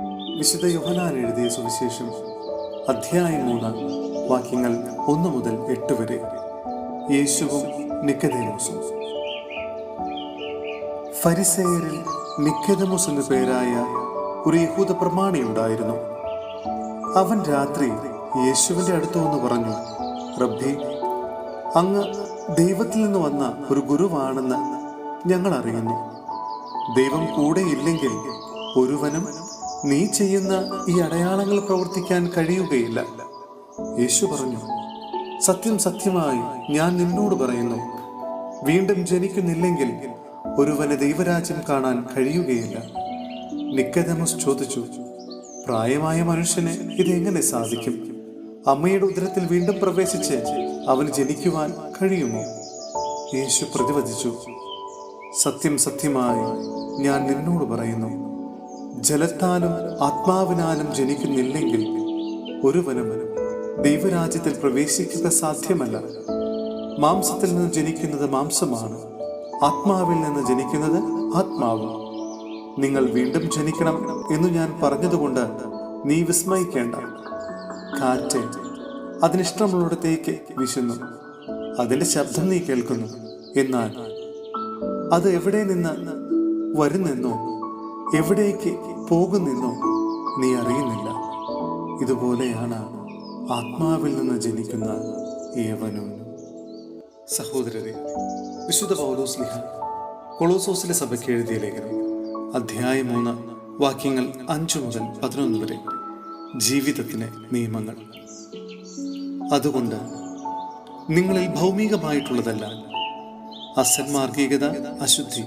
വിശുദ്ധ യോഹന്നാൻ എഴുതിയ സുവിശേഷം അധ്യായം 3 വാക്യങ്ങൾ 1 മുതൽ 8 വരെ. യേശുവും നിക്കോദേമോസും. ഫരിസേയരിൽ നിക്കോദേമോസ് എന്നു പേരായ ഒരു യഹൂദ പ്രമാണിയുണ്ടായിരുന്നു. അവൻ രാത്രി യേശുവിൻ്റെ അടുത്ത് വന്ന് പറഞ്ഞു, റബ്ബി, അങ്ങ് ദൈവത്തിൽ നിന്ന് വന്ന ഒരു ഗുരുവാണെന്ന് ഞങ്ങൾ അറിയുന്നു. ദൈവം കൂടെയില്ലെങ്കിൽ ഒരുവനും നീ ചെയ്യുന്ന ഈ അടയാളങ്ങൾ പ്രവർത്തിക്കാൻ കഴിയുകയില്ല. യേശു പറഞ്ഞു, സത്യം സത്യമായി ഞാൻ നിന്നോട് പറയുന്നു, വീണ്ടും ജനിക്കുന്നില്ലെങ്കിൽ ഒരുവന് ദൈവരാജ്യം കാണാൻ കഴിയുകയില്ല. നിക്കോദേമോസ് ചോദിച്ചു, പ്രായമായ മനുഷ്യന് ഇതെങ്ങനെ സാധിക്കും? അമ്മയുടെ ഉദരത്തിൽ വീണ്ടും പ്രവേശിച്ച് അവന് ജനിക്കുവാൻ കഴിയുമോ? യേശു പ്രതിവചിച്ചു, സത്യം സത്യമായി ഞാൻ നിന്നോട് പറയുന്നു, ജലത്താലും ആത്മാവിനാലും ജനിക്കുന്നില്ലെങ്കിൽ ഒരുവനും ദൈവരാജ്യത്തിൽ പ്രവേശിക്കുക സാധ്യമല്ല. മാംസത്തിൽ നിന്ന് ജനിക്കുന്നത് മാംസമാണ്, ആത്മാവിൽ നിന്ന് ജനിക്കുന്നത് ആത്മാവ്. നിങ്ങൾ വീണ്ടും ജനിക്കണം എന്ന് ഞാൻ പറഞ്ഞതുകൊണ്ട് നീ വിസ്മയിക്കേണ്ട. കാറ്റ് അതിനിഷ്ടമുള്ളിടത്തേക്ക് വീശുന്നു, അതിൻ്റെ ശബ്ദം നീ കേൾക്കുന്നു, എന്നാൽ അത് എവിടെ നിന്ന് വരുന്നെന്നോ എവിടേക്ക് പോകുന്നെന്നോ നീ അറിയുന്നില്ല. ഇതുപോലെയാണ് ആത്മാവിൽ നിന്ന് ജനിക്കുന്ന ഏവനും. സഹോദരരെ, വിശുദ്ധ പൗലോസ്ലീഹ കൊളോസോസിലെ സഭയ്ക്ക് എഴുതിയ ലേഖനം അധ്യായം 3 വാക്യങ്ങൾ 5 മുതൽ 11 വരെ. ജീവിതത്തിന് നിയമങ്ങൾ. അതുകൊണ്ട് നിങ്ങളിൽ ഭൗമികമായിട്ടുള്ളതല്ല, അസന്മാർഗികത, അശുദ്ധി,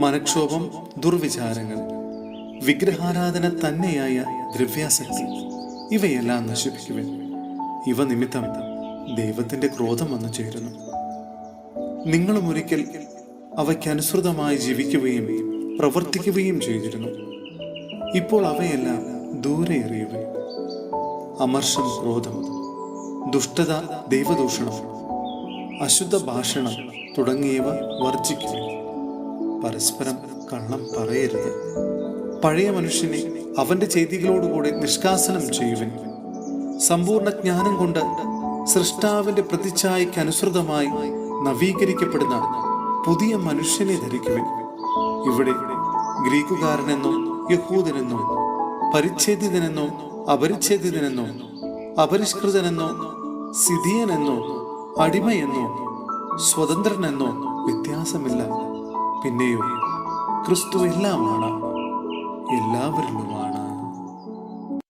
മനക്ഷോഭം, ദുർവിചാരങ്ങൾ, വിഗ്രഹാരാധന തന്നെയായ ദ്രവ്യാസക്തി, ഇവയെല്ലാം നശിപ്പിക്കുവിൻ. ഇവ നിമിത്തം ദൈവത്തിന്റെ ക്രോധം വന്നു ചേരുന്നു. നിങ്ങളും ഒരിക്കൽ അവയ്ക്കനുസൃതമായി ജീവിക്കുകയും പ്രവർത്തിക്കുകയും ചെയ്തിരുന്നു. ഇപ്പോൾ അവയെല്ലാം ദൂരെ എറിയുവിൻ. അമർഷം, ക്രോധം, ദുഷ്ടത, ദൈവദൂഷണം, അശുദ്ധ ഭാഷണം തുടങ്ങിയവ വർജിക്കുവിൻ. പരസ്പരം കള്ളം പറയരുത്. പഴയ മനുഷ്യനെ അവന്റെ ചെയ്തികളോടുകൂടെ നിഷ്കാസനം ചെയ്യുവിൻ. സമ്പൂർണ്ണ ജ്ഞാനം കൊണ്ട് സൃഷ്ടാവിന്റെ പ്രതിച്ഛായയ്ക്ക് അനുസൃതമായി നവീകരിക്കപ്പെടുന്ന പുതിയ മനുഷ്യനെ ധരിക്കുവിൻ. ഇവിടെ ഗ്രീക്കുകാരനെന്നോ യഹൂദനെന്നോ പരിച്ഛേദിതനെന്നോ അപരിച്ഛേദിതനെന്നോ അപരിഷ്കൃതനെന്നോ സിഥിയനെന്നോ അടിമയെന്നോ സ്വതന്ത്രനെന്നോ വ്യത്യാസമില്ല. പിന്നെയോ ക്രിസ്തു എല്ലാമാണ്, എല്ലാവരിലുമാണ്.